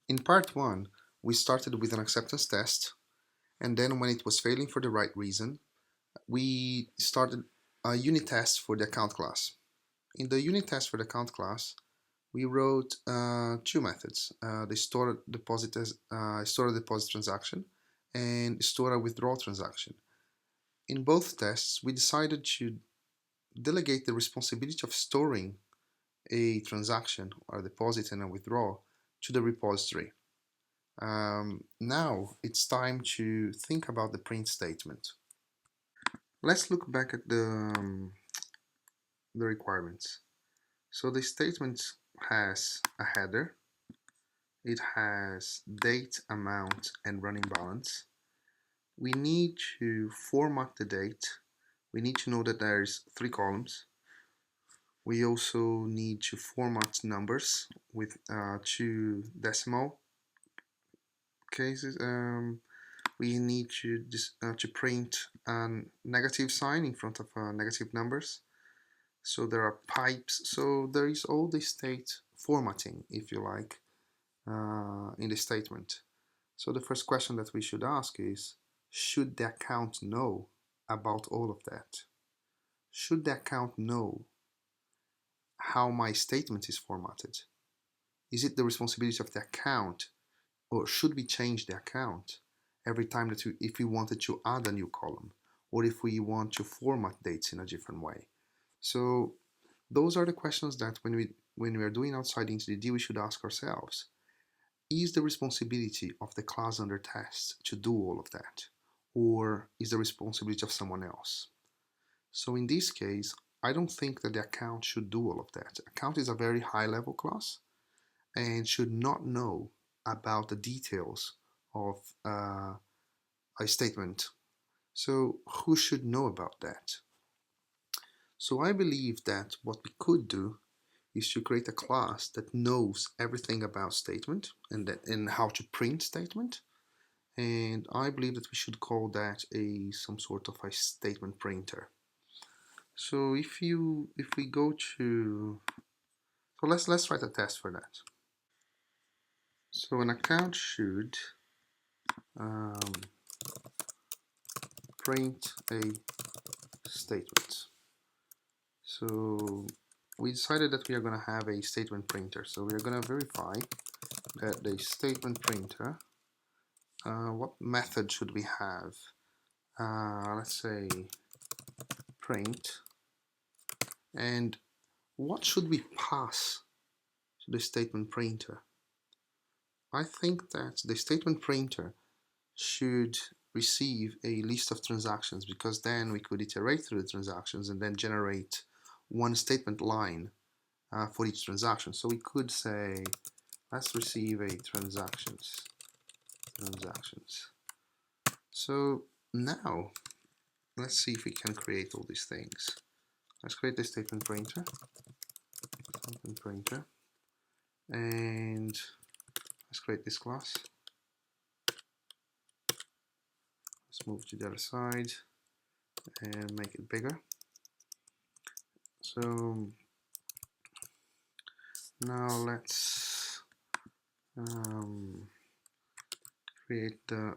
In part 1, we started with an acceptance test, and then when it was failing for the right reason, we started a unit test for the account class. In the unit test for the account class, we wrote two methods: the store deposit transaction and store a withdrawal transaction. In both tests, we decided to delegate the responsibility of storing a transaction or a deposit and a withdrawal to the repository. Now it's time to think about the print statement. Let's look back at the requirements. So the statement has a header, it has date, amount, and running balance. We need to format the date. We need to know that there's 3 columns. We also need to format numbers with 2 decimal cases. We need to print a negative sign in front of negative numbers. So there are pipes. So there is all the state formatting, if you like, in the statement. So the first question that we should ask is, should the account know about all of that? Should the account know how my statement is formatted? Is it the responsibility of the account, or should we change the account every time that if we wanted to add a new column, or if we want to format dates in a different way? So those are the questions that when we are doing Outside-In TDD, we should ask ourselves. Is the responsibility of the class under test to do all of that, or is the responsibility of someone else? So in this case, I don't think that the account should do all of that. Account is a very high-level class and should not know about the details of a statement. So who should know about that? So I believe that what we could do is to create a class that knows everything about statement and how to print statement. And I believe that we should call that some sort of a statement printer. So if we go to, so let's write a test for that. So an account should print a statement. So we decided that we are going to have a statement printer. So we are going to verify that the statement printer, what method should we have? Let's say print. And what should we pass to the statement printer? I think that the statement printer should receive a list of transactions, because then we could iterate through the transactions and then generate one statement line for each transaction. So we could say, let's receive a transactions. So now let's see if we can create all these things. Let's create the statement printer, and let's create this class. Let's move to the other side and make it bigger. So now let's create the,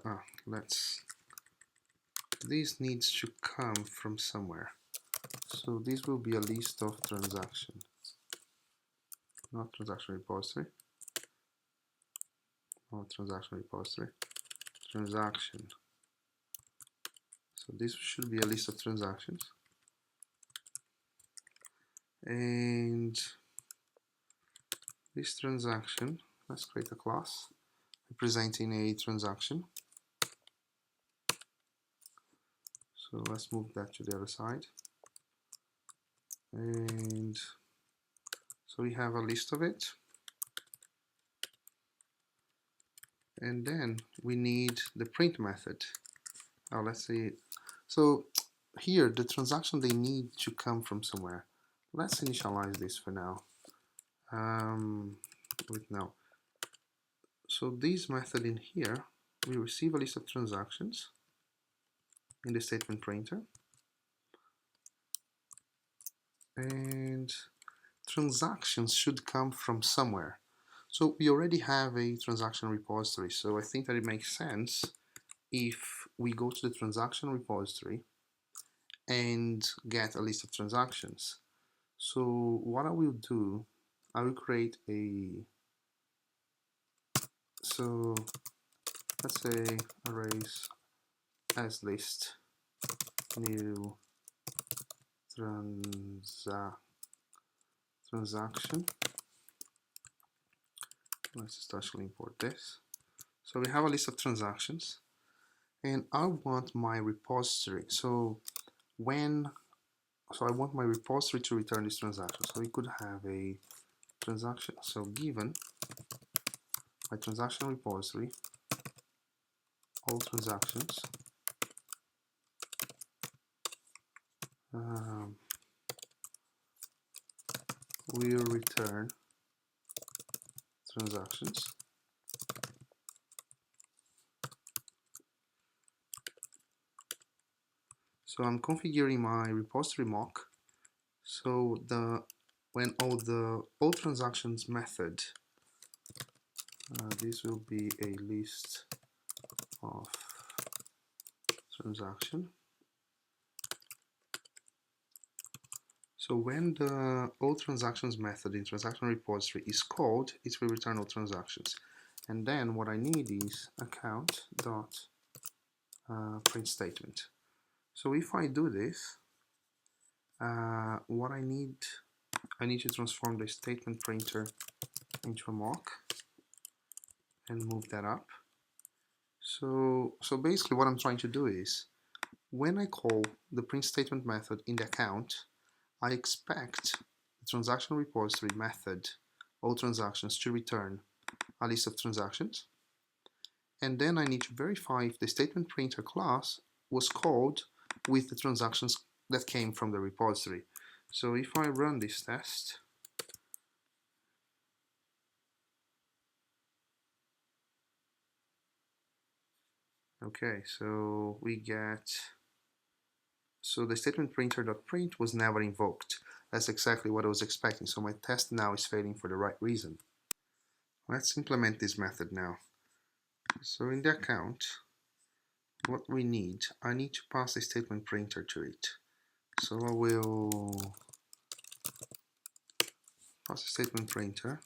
this needs to come from somewhere. So this will be a list of transactions, not transaction repository, transaction. So this should be a list of transactions. And this transaction, let's create a class representing a transaction. So let's move that to the other side. And so we have a list of it. And then we need the print method. Now let's see. So here, the transaction, they need to come from somewhere. Let's initialize this for now. So this method in here, we receive a list of transactions in the statement printer. And transactions should come from somewhere. So we already have a transaction repository, so I think that it makes sense if we go to the transaction repository and get a list of transactions. So what I will do, I will create so let's say arrays as list new transaction. Let's just actually import this. So we have a list of transactions, and I want my repository. So I want my repository to return this transaction. So we could have a transaction. So given my transaction repository, all transactions, will return transactions. So I'm configuring my repository mock. So when all transactions method, this will be a list of transaction. So when the all transactions method in transaction repository is called, it will return all transactions. And then what I need is account dot print statement. So if I do this, what I need to transform the statement printer into a mock and move that up. So basically what I'm trying to do is, when I call the print statement method in the account, I expect the transaction repository method, all transactions, to return a list of transactions. And then I need to verify if the statement printer class was called with the transactions that came from the repository. So if I run this test, okay, so we get, so the statement printer.print was never invoked. That's exactly what I was expecting. So my test now is failing for the right reason. Let's implement this method now. So in the account, what we need, I need to pass a statement printer to it. So I will pass a statement printer.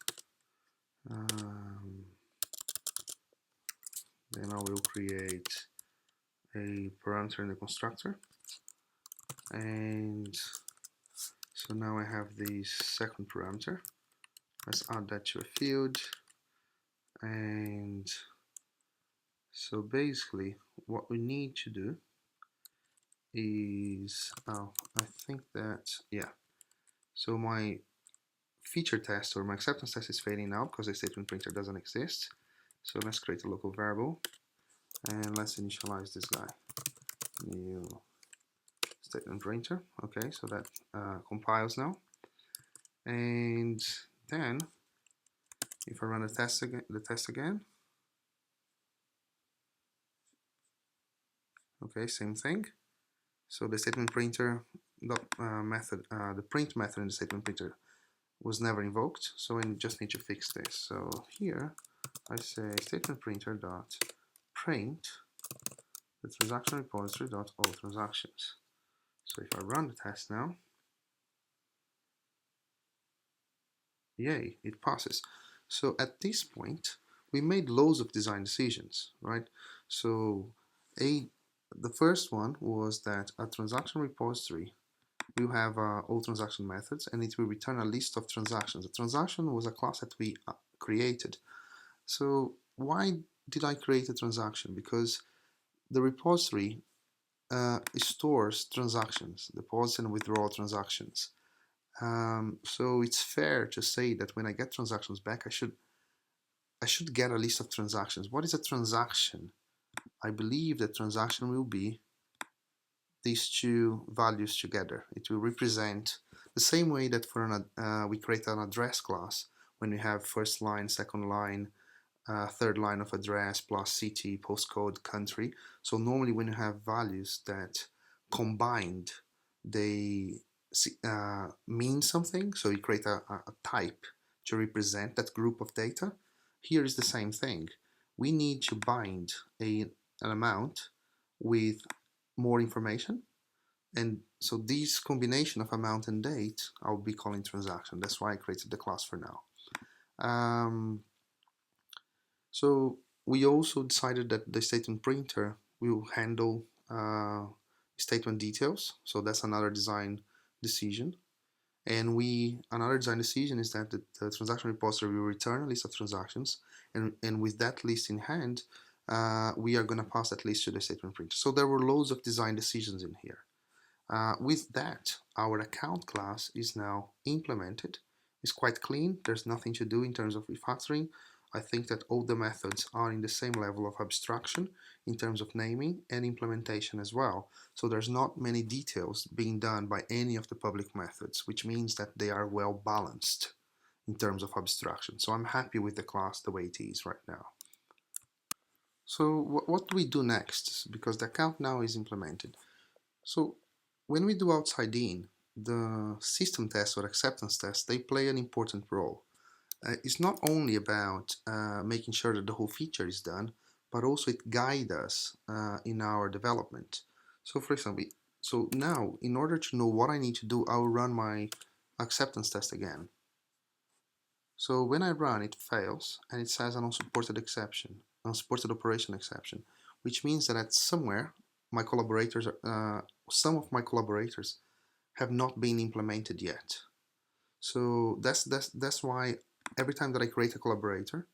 Then I will create a parameter in the constructor. And so now I have the second parameter. Let's add that to a field. And so basically what we need to do is, I think that, yeah. So my feature test or my acceptance test is failing now because the statement printer doesn't exist. So let's create a local variable and let's initialize this guy. New statement printer. Okay, so that compiles now. And then if I run the test again, okay, same thing. So the statement printer method, the print method in the statement printer was never invoked, so I just need to fix this. So here I say statement printer dot print the transaction repository dot all transactions. So if I run the test now, yay, it passes. So at this point, we made loads of design decisions, right? So the first one was that a transaction repository will have all transaction methods, and it will return a list of transactions. A transaction was a class that we created. So why did I create a transaction? Because the repository stores transactions, deposit and withdrawal transactions. So it's fair to say that when I get transactions back, I should get a list of transactions. What is a transaction? I believe that transaction will be these two values together. It will represent the same way that for we create an address class when we have first line, second line, third line of address plus city, postcode, country. So normally when you have values that combined, they mean something. So you create a type to represent that group of data. Here is the same thing. We need to bind an amount with more information. And so this combination of amount and date, I'll be calling transaction. That's why I created the class for now. So we also decided that the statement printer will handle statement details. So that's another design decision. And another design decision is that the transaction repository will return a list of transactions, and with that list in hand, we are going to pass that list to the statement printer. So there were loads of design decisions in here. With that, our account class is now implemented. It's quite clean. There's nothing to do in terms of refactoring. I think that all the methods are in the same level of abstraction in terms of naming and implementation as well. So there's not many details being done by any of the public methods, which means that they are well balanced in terms of abstraction. So I'm happy with the class the way it is right now. So what do we do next? Because the account now is implemented. So when we do outside-in, the system tests or acceptance tests, they play an important role. It's not only about making sure that the whole feature is done, but also it guides us in our development. So for example, so now in order to know what I need to do, I will run my acceptance test again. So when I run, it fails and it says an unsupported exception, unsupported operation exception, which means that at somewhere my collaborators, some of my collaborators have not been implemented yet. So that's why every time that I create a collaborator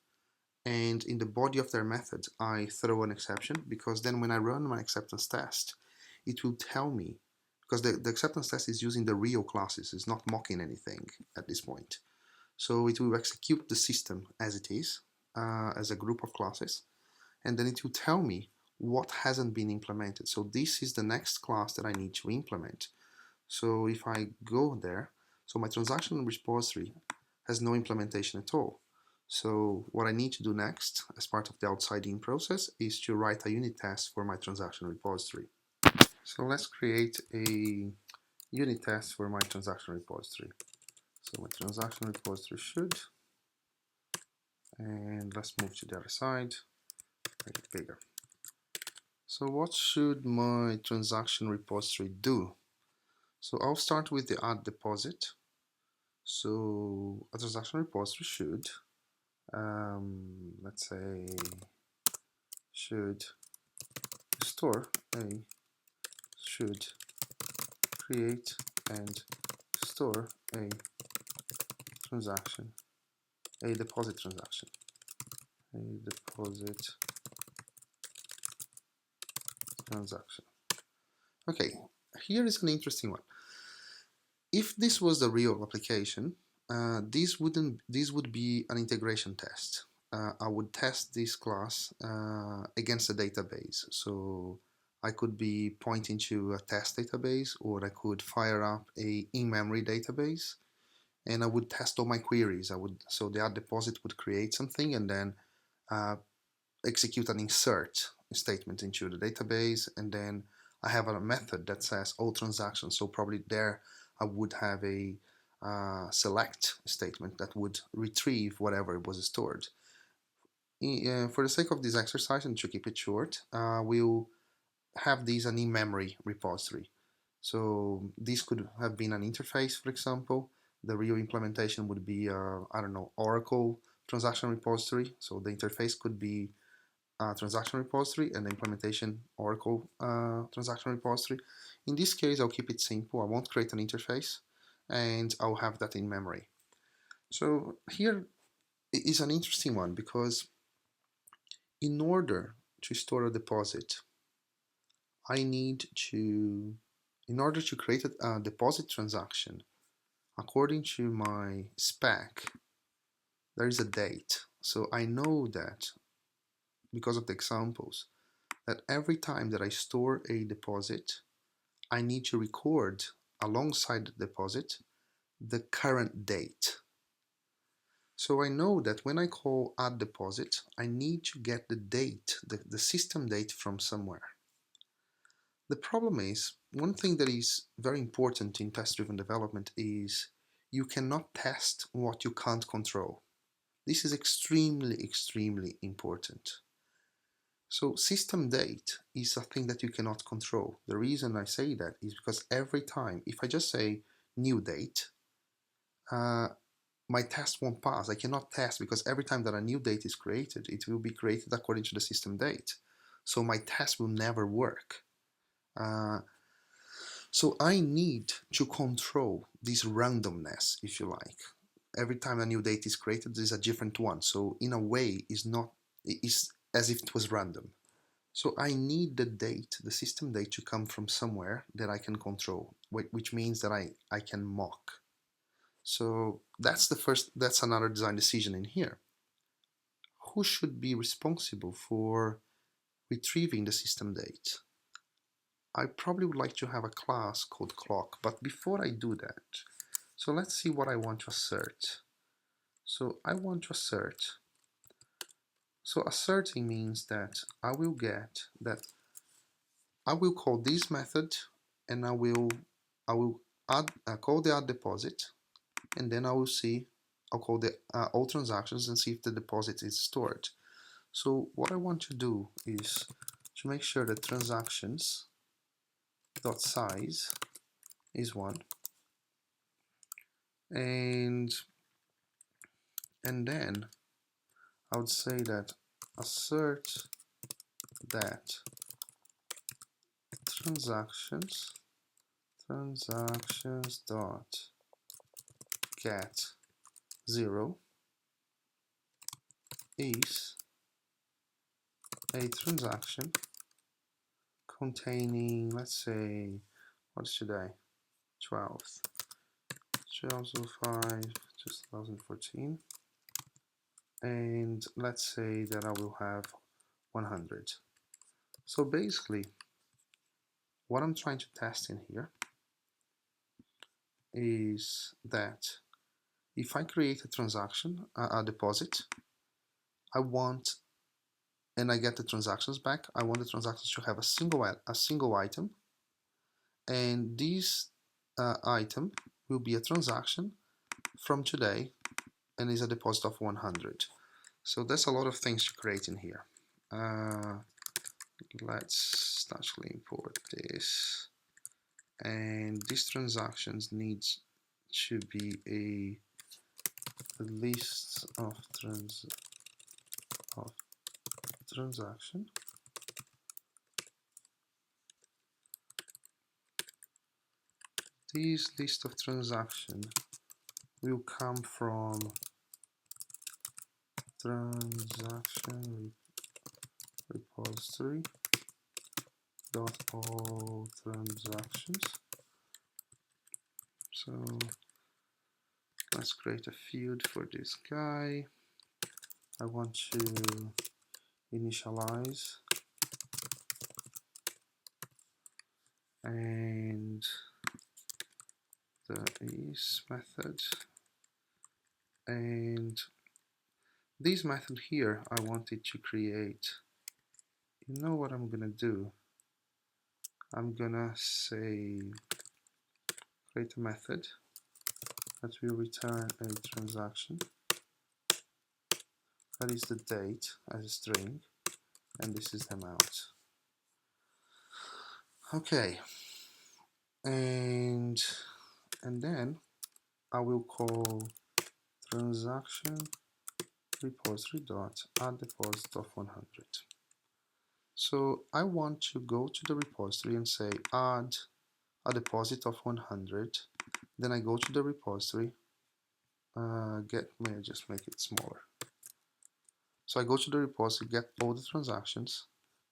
and in the body of their method I throw an exception, because then when I run my acceptance test, it will tell me, because the acceptance test is using the real classes, it's not mocking anything at this point. So it will execute the system as it is, as a group of classes, and then it will tell me what hasn't been implemented. So this is the next class that I need to implement. So if I go there, so my transaction repository has no implementation at all. So what I need to do next as part of the outside-in process is to write a unit test for my transaction repository. So let's create a unit test for my transaction repository. So my transaction repository should, and let's move to the other side, make it bigger. So what should my transaction repository do? So I'll start with the add deposit. So a transaction repository should, let's say, should store a, should create and store a transaction, a deposit transaction, a deposit transaction. Okay, here is an interesting one. If this was the real application, this would be an integration test. I would test this class against a database. So I could be pointing to a test database, or I could fire up a in-memory database, and I would test all my queries. So the add deposit would create something and then execute an insert statement into the database, and then I have a method that says all transactions. So probably there I would have a select statement that would retrieve whatever was stored. For the sake of this exercise and to keep it short, we'll have this an in-memory repository. So this could have been an interface, for example. The real implementation would be, I don't know, Oracle transaction repository. So the interface could be transaction repository and the implementation Oracle transaction repository. In this case, I'll keep it simple. I won't create an interface, and I'll have that in memory. So here is an interesting one, because in order to store a deposit, I need to, in order to create a deposit transaction, according to my spec, there is a date. So I know that, because of the examples, that every time that I store a deposit, I need to record alongside the deposit the current date. So I know that when I call add deposit, I need to get the date, the system date from somewhere. The problem is, one thing that is very important in test-driven development is you cannot test what you can't control. This is extremely important. So system date is a thing that you cannot control. The reason I say that is because every time, if I just say new date, my test won't pass. I cannot test because every time that a new date is created, it will be created according to the system date. So my test will never work. So I need to control this randomness, if you like. Every time a new date is created, there's a different one. So in a way, it's as if it was random. So I need the date, the system date, to come from somewhere that I can control, which means that I can mock. So that's another design decision in here. Who should be responsible for retrieving the system date? I probably would like to have a class called clock, but before I do that, so let's see what I want to assert. So I want to assert. So asserting means that I will call this method, and I will add call the add deposit, and then I'll call the all transactions and see if the deposit is stored. So what I want to do is to make sure that transactions dot size is 1, and then I would say that assert that transactions dot get 0 is a transaction containing, let's say, what's today? 12th, 2005, 2014, and let's say that I will have 100. So basically, what I'm trying to test in here is that if I create a transaction, a deposit, and I get the transactions back, I want the transactions to have a single item, and this item will be a transaction from today and is a deposit of 100. So that's a lot of things to create in here. Let's actually import this, and these transactions needs to be a list of transaction. This list of transaction will come from transaction repository dot all transactions. So let's create a field for this guy. I want to initialize and the is method, and this method here I wanted to create. You know what I'm gonna do? I'm gonna say create a method that will return a transaction that is the date as a string, and this is the amount. Okay, and then I will call transaction repository dot add deposit of 100. So I want to go to the repository and say add a deposit of 100. Then I go to the repository, may I just make it smaller. So I go to the repository, get all the transactions.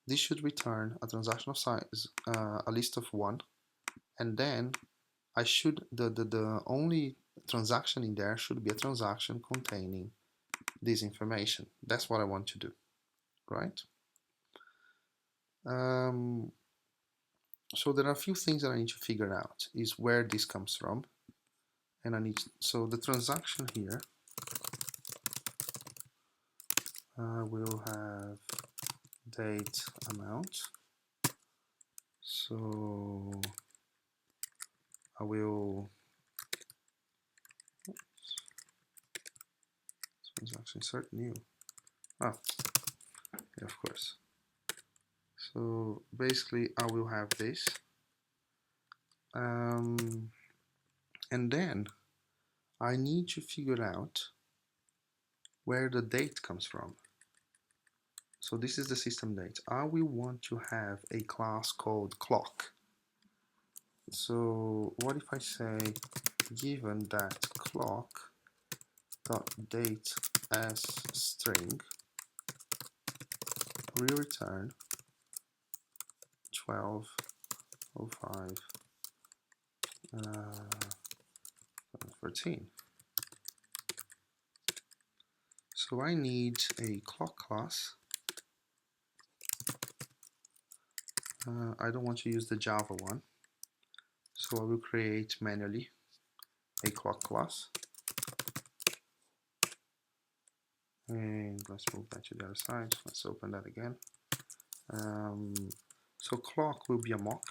This should return a transaction of size, a list of 1, and then I should the only transaction in there should be a transaction containing this information. That's what I want to do, right? So there are a few things that I need to figure out is where this comes from, and so the transaction here will have date amount. So I will transaction insert new. Ah, yeah, of course. So basically I will have this. And then I need to figure out where the date comes from. So this is the system date. I will want to have a class called clock. So what if I say given that clock dot date as string will return 12:05 13. So I need a clock class. I don't want to use the Java one, so I will create manually a clock class. And let's move that to the other side. Let's open that again. So clock will be a mock,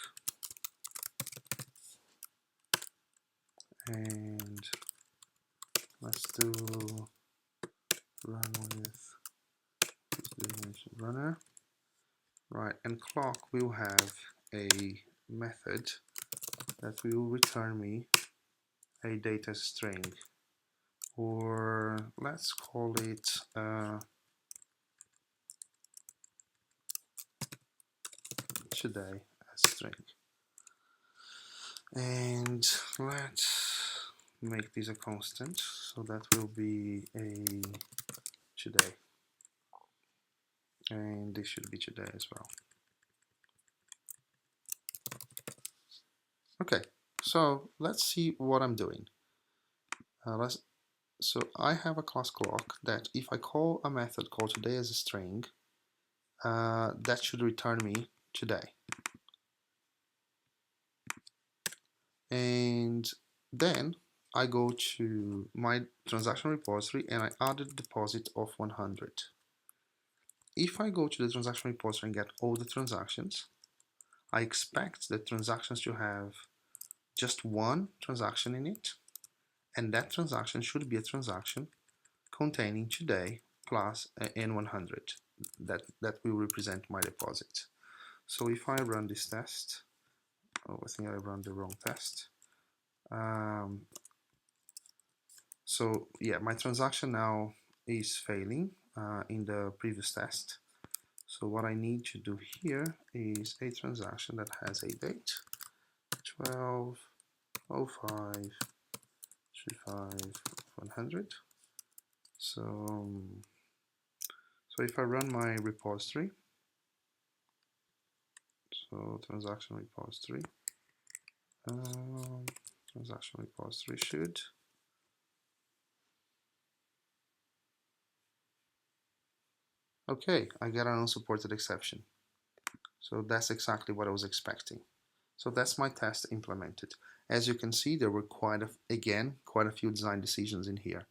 and let's do run with runner. Right, and clock will have a method that will return me a data string, or let's call it today as string. And let's make this a constant, so that will be a today, and this should be today as well. Okay, so let's see what I'm doing. So I have a class clock that if I call a method called today as a string, that should return me today. And then I go to my transaction repository and I added a deposit of 100. If I go to the transaction repository and get all the transactions, I expect the transactions to have just one transaction in it, and that transaction should be a transaction containing today plus N100. That will represent my deposit. So if I run this test, oh, I think I ran the wrong test. So yeah, my transaction now is failing in the previous test. So what I need to do here is a transaction that has a date 12:05 100. So if I run my repository, so transaction repository should okay, I get an unsupported exception. So that's exactly what I was expecting. So that's my test implemented. As you can see, there were quite a few design decisions in here.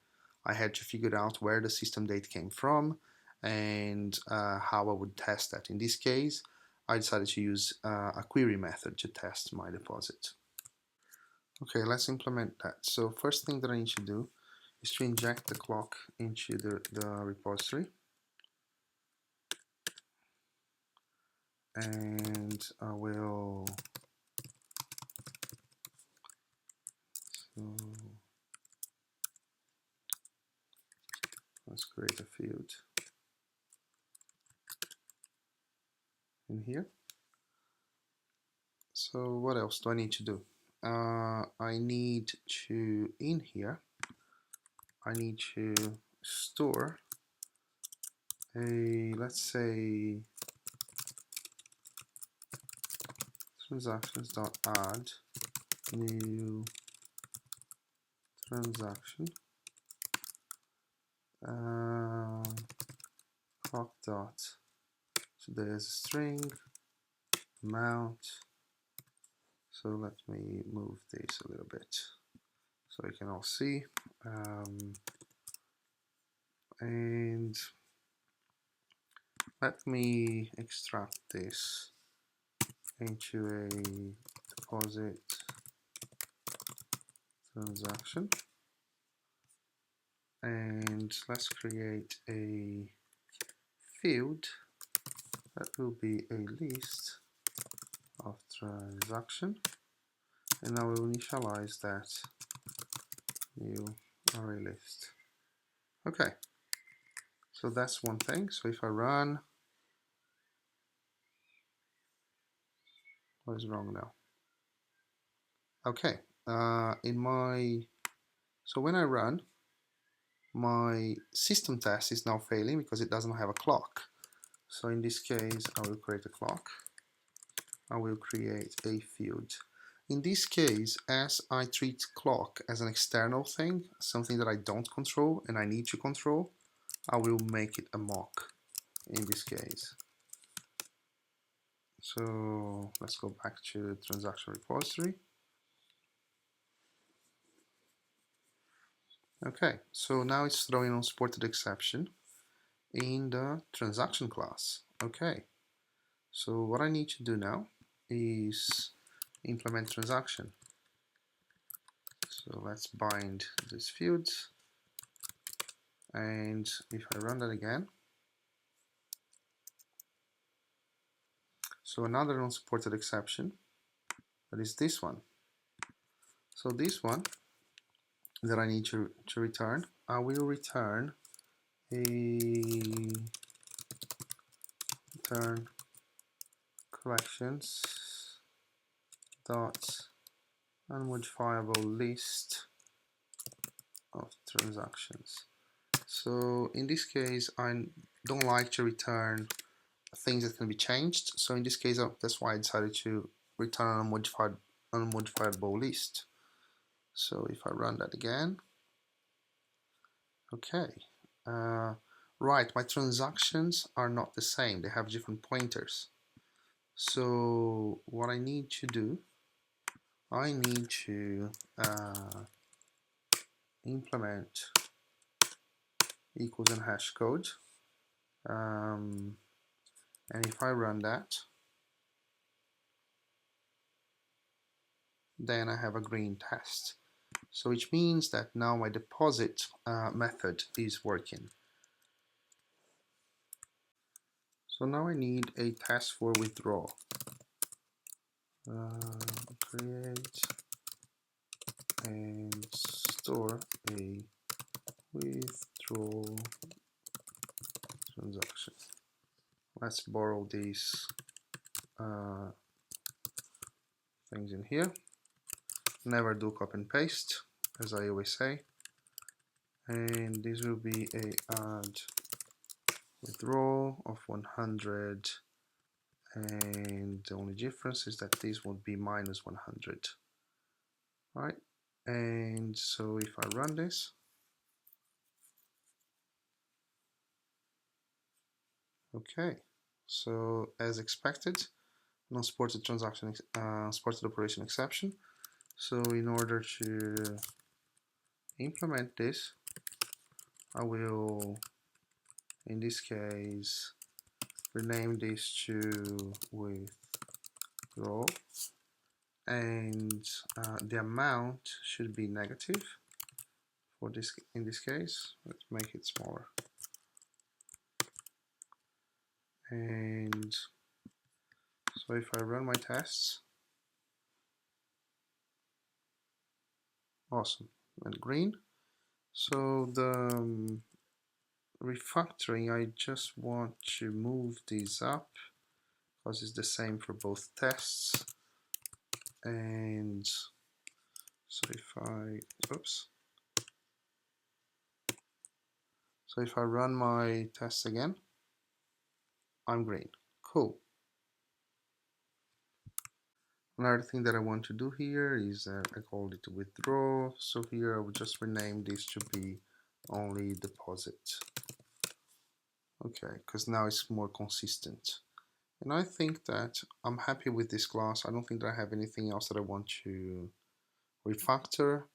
I had to figure out where the system date came from and how I would test that. In this case, I decided to use a query method to test my deposit. Okay, let's implement that. So first thing that I need to do is to inject the clock into the repository. And I will let's create a field in here. So what else do I need to do? I need to, in here, I need to store a, let's say, transactions.add new transaction clock dot today as a string amount. So let me move this a little bit so you can all see. And let me extract this into a deposit transaction, and let's create a field that will be a list of transaction, and I will initialize that new array list. Okay, so that's one thing. So if I run, what is wrong now? Okay, so when I run, my system test is now failing because it doesn't have a clock. So in this case, I will create a clock. I will create a field. In this case, as I treat clock as an external thing, something that I don't control and I need to control, I will make it a mock in this case. So let's go back to the transaction repository. Okay, so now it's throwing unsupported exception in the transaction class. Okay, so what I need to do now is implement transaction. So let's bind these fields, and if I run that again, so another unsupported exception, that is this one. So this one that I need to return, I will return a return collections dot unmodifiable list of transactions. So in this case, I don't like to return things that can be changed. So in this case, that's why I decided to return an unmodifiable list. So if I run that again, okay. Right, my transactions are not the same. They have different pointers. So what I need to do, I need to implement equals and hash code. And if I run that, then I have a green test. So which means that now my deposit method is working. So now I need a test for withdrawal. Create and store a withdrawal transaction. Let's borrow these things in here. Never do copy and paste, as I always say. And this will be a add withdrawal of 100, and the only difference is that this would be minus 100. Right, and so if I run this, okay, so as expected, non-supported transaction, supported operation exception. So in order to implement this, I will, in this case, rename this to withdrawal, and the amount should be negative for this. In this case, let's make it smaller. And so if I run my tests, awesome, and green. So the refactoring, I just want to move these up because it's the same for both tests. And so if I, oops. So if I run my tests again, I'm green. Cool. Another thing that I want to do here is I called it withdraw. So here I will just rename this to be only deposit. Okay, because now it's more consistent. And I think that I'm happy with this class. I don't think that I have anything else that I want to refactor.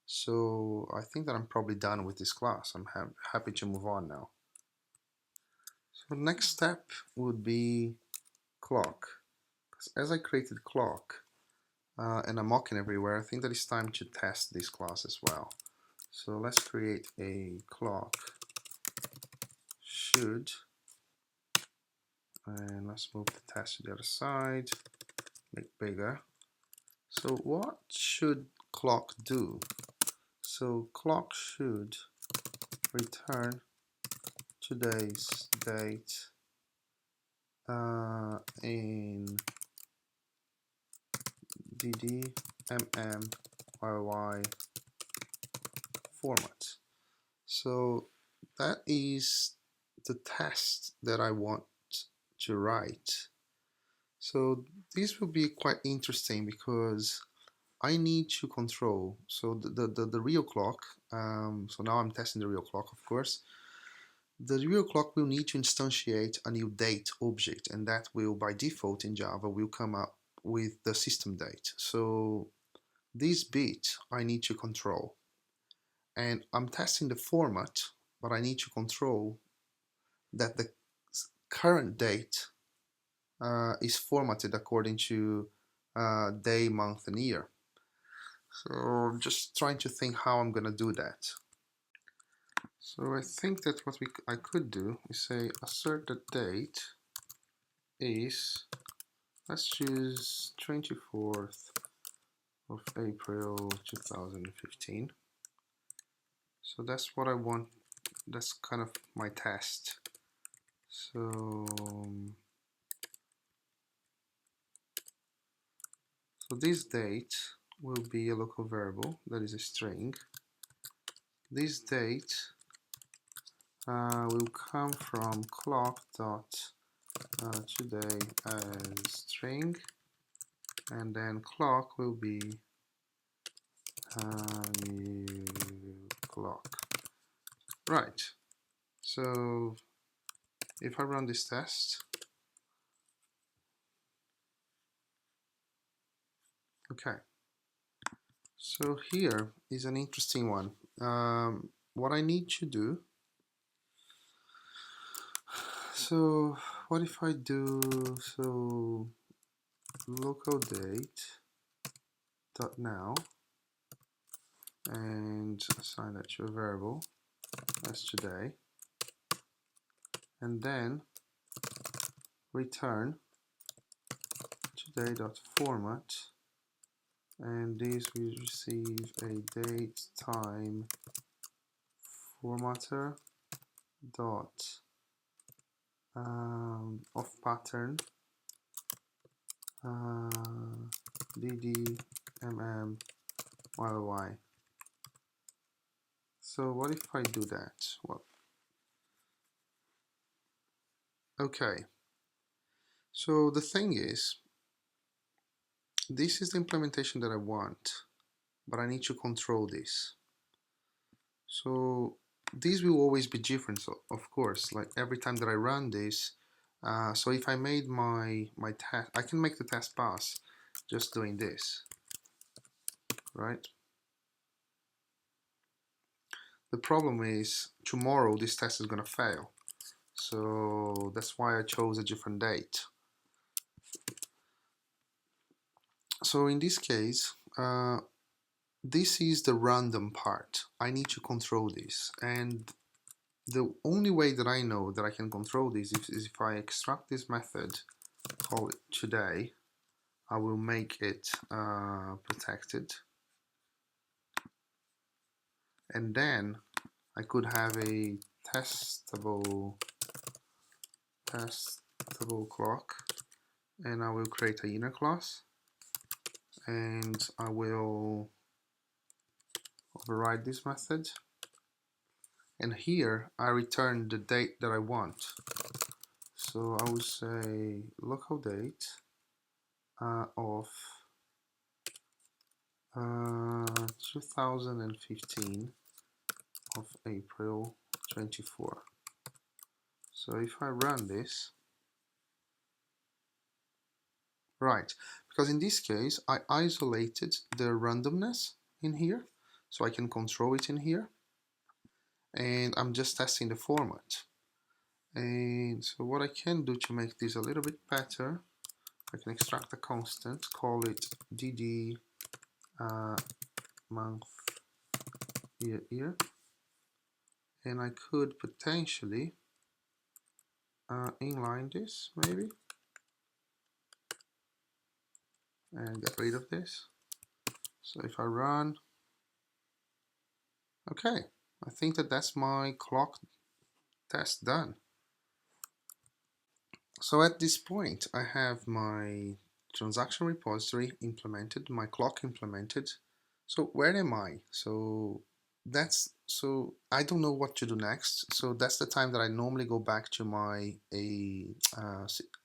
So I think that I'm probably done with this class. I'm happy to move on now. So the next step would be clock. Because as I created clock and I'm mocking everywhere, I think that it's time to test this class as well. So let's create a clock should, and let's move the test to the other side, make bigger. So what should clock do? So clock should return today's date in DD, MM, YY format. So that is the test that I want to write. So this will be quite interesting because I need to control, so the real clock, so now I'm testing the real clock, of course. The real clock will need to instantiate a new date object, and that will, by default in Java, will come up with the system date. So this bit I need to control. And I'm testing the format, but I need to control that the current date is formatted according to day, month, and year. So I'm just trying to think how I'm gonna do that. So I think that what I could do is say assert the date is, let's choose 24th of April 2015. So that's what I want, that's kind of my test. So this date will be a local variable that is a string. This date will come from clock dot today as string, and then clock will be new clock. Right. So if I run this test, okay. So here is an interesting one. What I need to do, so what if I do, so local date dot now, and assign that to a variable as today, and then return today dot format, and this will receive a date time formatter dot of pattern dd mm yy. So what if I do that? Well, okay. So the thing is, this is the implementation that I want, but I need to control this. So these will always be different, so of course, like every time that I run this. So if I made my test, I can make the test pass just doing this, right? The problem is tomorrow this test is going to fail. So that's why I chose a different date. So in this case, this is the random part. I need to control this. And the only way that I know that I can control this is if I extract this method, call it today, I will make it protected. And then I could have a testable clock, and I will create a inner class, and I will override this method, and here I return the date that I want. So I will say local date of 2015 of April 24. So if I run this, right, because in this case I isolated the randomness in here, so I can control it in here, and I'm just testing the format. And so what I can do to make this a little bit better, I can extract a constant, call it dd month here, and I could potentially inline this maybe and get rid of this. So if I run, okay, I think that that's my clock test done. So at this point, I have my transaction repository implemented, my clock implemented. So where am I? So I don't know what to do next. So that's the time that I normally go back to my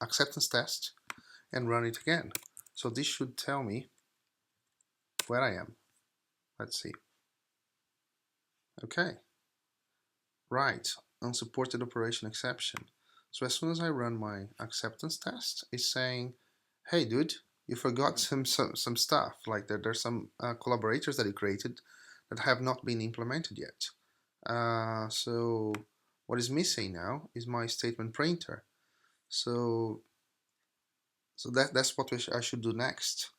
acceptance test and run it again. So this should tell me where I am. Let's see. Okay, right, unsupported operation exception. So as soon as I run my acceptance test, it's saying, hey dude, you forgot some stuff, like there's some collaborators that you created that have not been implemented yet. So what is missing now is my statement printer. So that's what I should do next.